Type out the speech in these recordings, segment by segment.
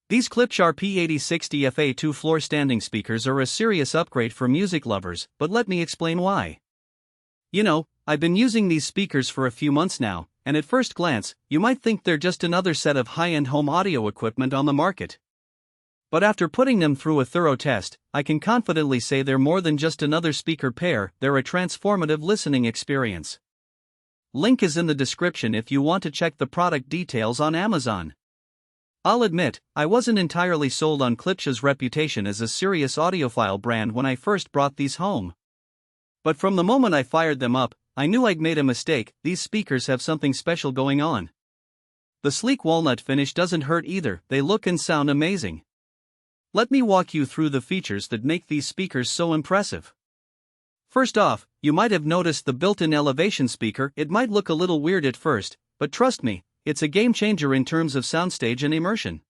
These Klipsch RP8060FA2 floor standing speakers are a serious upgrade for music lovers, but let me explain why. I've been using these speakers for a few months now, and at first glance, you might think they're just another set of high-end home audio equipment on the market. But after putting them through a thorough test, I can confidently say they're more than just another speaker pair, they're a transformative listening experience. Link is in the description if you want to check the product details on Amazon. I'll admit, I wasn't entirely sold on Klipsch's reputation as a serious audiophile brand when I first brought these home. But from the moment I fired them up, I knew I'd made a mistake. These speakers have something special going on. The sleek walnut finish doesn't hurt either, they look and sound amazing. Let me walk you through the features that make these speakers so impressive. First off, you might have noticed the built-in elevation speaker. It might look a little weird at first, but trust me, it's a game changer in terms of soundstage and immersion.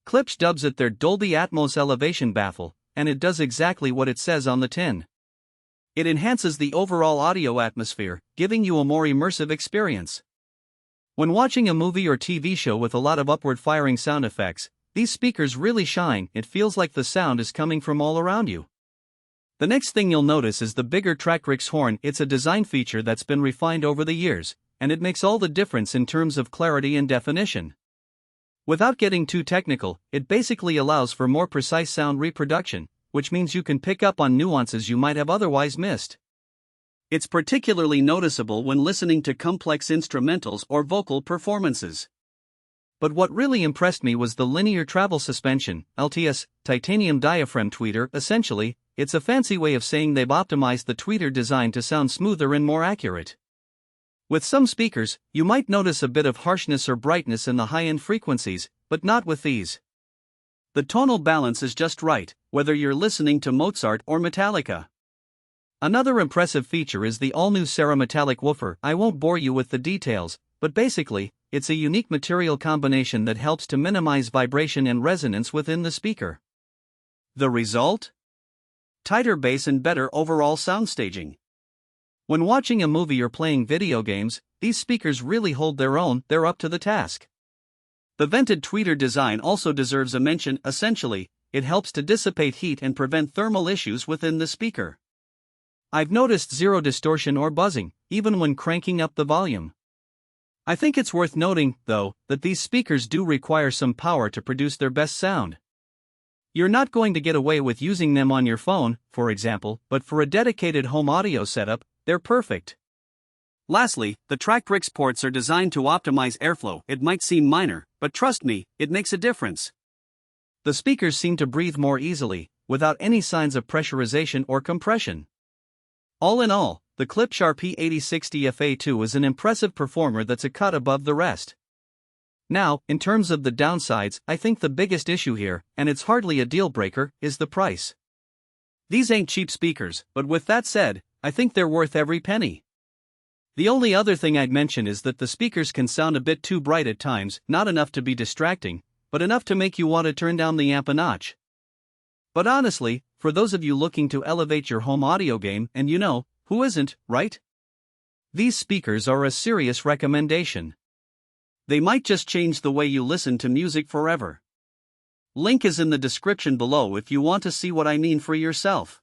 Klipsch dubs it their Dolby Atmos elevation baffle, and it does exactly what it says on the tin. It enhances the overall audio atmosphere, giving you a more immersive experience. When watching a movie or TV show with a lot of upward-firing sound effects, these speakers really shine. It feels like the sound is coming from all around you. The next thing you'll notice is the bigger Klipsch horn. It's a design feature that's been refined over the years, and it makes all the difference in terms of clarity and definition. Without getting too technical, it basically allows for more precise sound reproduction, which means you can pick up on nuances you might have otherwise missed. It's particularly noticeable when listening to complex instrumentals or vocal performances. But what really impressed me was the linear travel suspension, LTS, titanium diaphragm tweeter. Essentially, it's a fancy way of saying they've optimized the tweeter design to sound smoother and more accurate. With some speakers, you might notice a bit of harshness or brightness in the high-end frequencies, but not with these. The tonal balance is just right, whether you're listening to Mozart or Metallica. Another impressive feature is the all-new Cerametallic woofer. I won't bore you with the details, but basically, it's a unique material combination that helps to minimize vibration and resonance within the speaker. The result? Tighter bass and better overall sound staging. When watching a movie or playing video games, these speakers really hold their own. They're up to the task. The vented tweeter design also deserves a mention. Essentially, it helps to dissipate heat and prevent thermal issues within the speaker. I've noticed zero distortion or buzzing, even when cranking up the volume. I think it's worth noting, though, that these speakers do require some power to produce their best sound. You're not going to get away with using them on your phone, for example, but for a dedicated home audio setup, they're perfect. Lastly, the Klipsch ports are designed to optimize airflow. It might seem minor, but trust me, it makes a difference. The speakers seem to breathe more easily, without any signs of pressurization or compression. All in all, the Klipsch RP8060FA2 is an impressive performer that's a cut above the rest. Now, in terms of the downsides, I think the biggest issue here, and it's hardly a deal breaker, is the price. These ain't cheap speakers, but with that said, I think they're worth every penny. The only other thing I'd mention is that the speakers can sound a bit too bright at times, not enough to be distracting, but enough to make you want to turn down the amp a notch. But honestly, for those of you looking to elevate your home audio game, and who isn't, right? These speakers are a serious recommendation. They might just change the way you listen to music forever. Link is in the description below if you want to see what I mean for yourself.